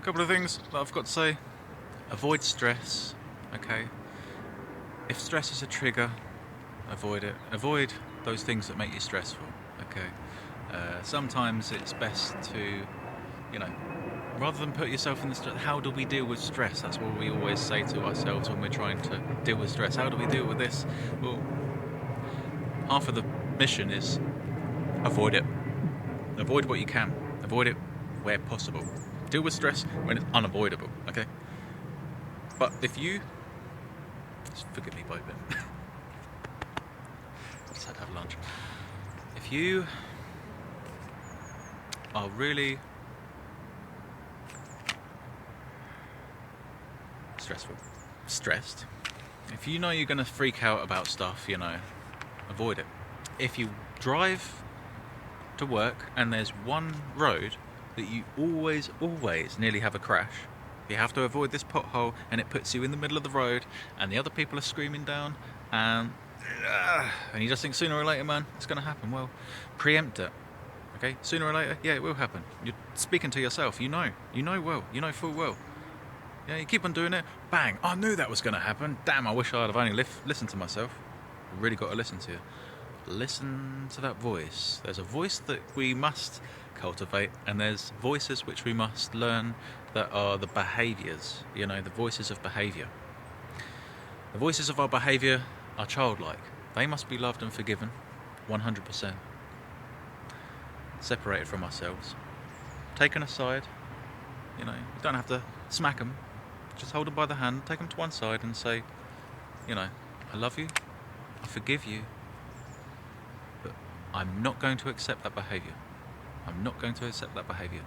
couple of things that I've got to say. Avoid stress, okay? If stress is a trigger, avoid it. Avoid those things that make you stressful, okay? Sometimes it's best to, rather than put yourself in the stress, how do we deal with stress? That's what we always say to ourselves when we're trying to deal with stress. How do we deal with this? Well, half of the mission is avoid it. Avoid what you can. Avoid it where possible. Deal with stress when it's unavoidable, okay? But if you... Forgive me, both of them. Just had to have lunch. If you are really stressed, if you know you're going to freak out about stuff, avoid it. If you drive to work and there's one road that you always nearly have a crash, you have to avoid this pothole and it puts you in the middle of the road and the other people are screaming down and you just think sooner or later, man, it's going to happen. Well, preempt it, okay? Sooner or later, yeah, it will happen. You're speaking to yourself, you know full well. Yeah, you keep on doing it, bang, I knew that was going to happen. Damn, I wish I'd have only listened to myself. I've really got to listen to you. Listen to that voice. There's a voice that we must cultivate, and there's voices which we must learn that are the behaviours, the voices of behaviour. The voices of our behaviour are childlike. They must be loved and forgiven, 100%. Separated from ourselves. Taken aside, you don't have to smack them. Just hold them by the hand, take them to one side and say, I love you, I forgive you, but I'm not going to accept that behaviour. I'm not going to accept that behaviour.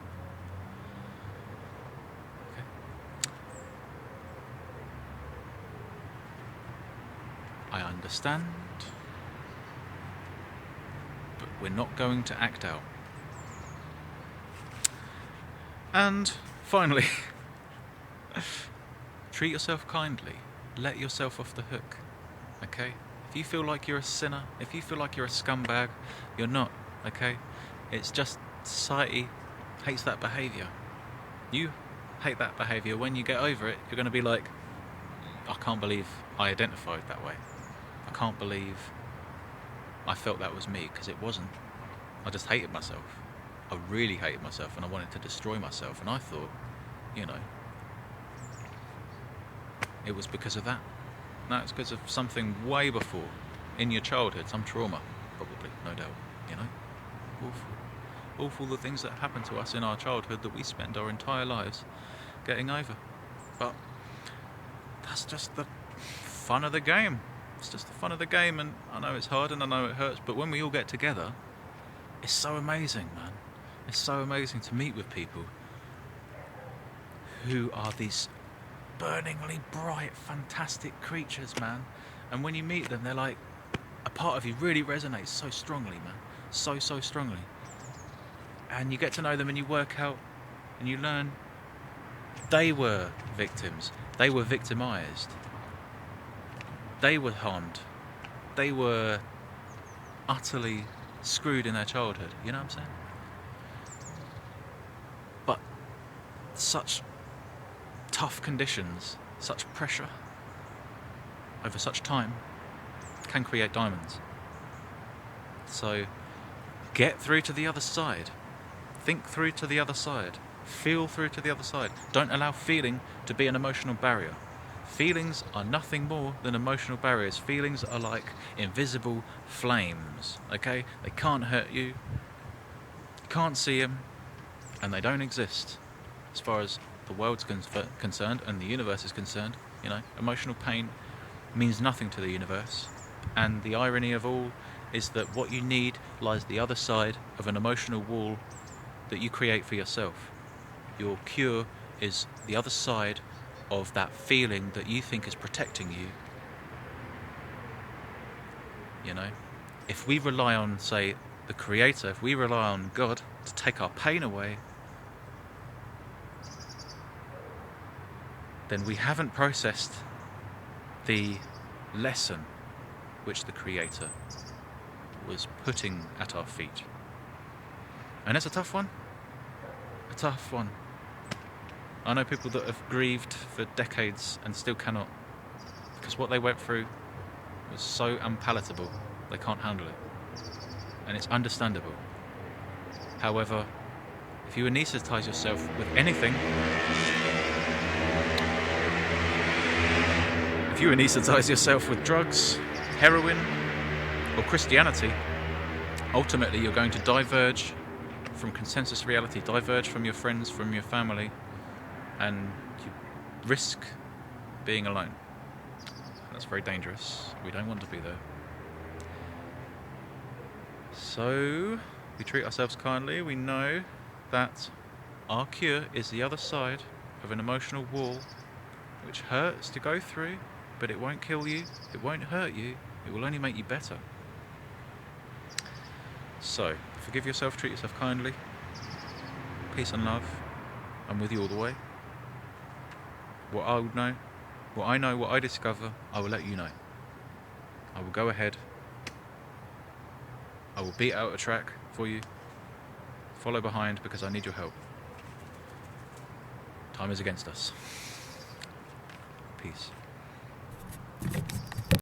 Okay. I understand, but we're not going to act out. And finally, treat yourself kindly. Let yourself off the hook. Okay? If you feel like you're a sinner, if you feel like you're a scumbag, you're not. Okay? It's just society hates that behaviour. You hate that behaviour. When you get over it, you're going to be like, I can't believe I identified that way. I can't believe I felt that was me, because it wasn't. I just hated myself. I really hated myself and I wanted to destroy myself, and I thought, it was because of that. No, it's because of something way before, in your childhood, some trauma, probably, no doubt, Awful the things that happen to us in our childhood that we spend our entire lives getting over. But that's just the fun of the game. It's just the fun of the game, and I know it's hard and I know it hurts, but when we all get together, it's so amazing, man. It's so amazing to meet with people who are these burningly bright, fantastic creatures, man. And when you meet them, they're like, a part of you really resonates so strongly, man. So strongly. And you get to know them and you work out and you learn they were victims. They were victimized. They were harmed. They were utterly screwed in their childhood. You know what I'm saying? But such tough conditions, such pressure over such time can create diamonds. So get through to the other side. Think through to the other side. Feel through to the other side. Don't allow feeling to be an emotional barrier. Feelings are nothing more than emotional barriers. Feelings are like invisible flames, okay? They can't hurt you, can't see them, and they don't exist as far as the world's concerned and the universe is concerned. Emotional pain means nothing to the universe, and the irony of all is that what you need lies the other side of an emotional wall that you create for yourself. Your cure is the other side of that feeling that you think is protecting you. If we rely on, say, the Creator, if we rely on God to take our pain away, then we haven't processed the lesson which the Creator was putting at our feet. And it's a tough one. I know people that have grieved for decades and still cannot, because what they went through was so unpalatable, they can't handle it. And it's understandable. However, if you anaesthetise yourself with anything, if you anaesthetise yourself with drugs, heroin, or Christianity, ultimately you're going to diverge from consensus reality, diverge from your friends, from your family, and you risk being alone. That's very dangerous. We don't want to be there. So, we treat ourselves kindly. We know that our cure is the other side of an emotional wall, which hurts to go through, but it won't kill you, it won't hurt you, it will only make you better. So, forgive yourself, treat yourself kindly. Peace and love. I'm with you all the way. What I know, what I discover, I will let you know. I will go ahead. I will beat out a track for you. Follow behind because I need your help. Time is against us. Peace.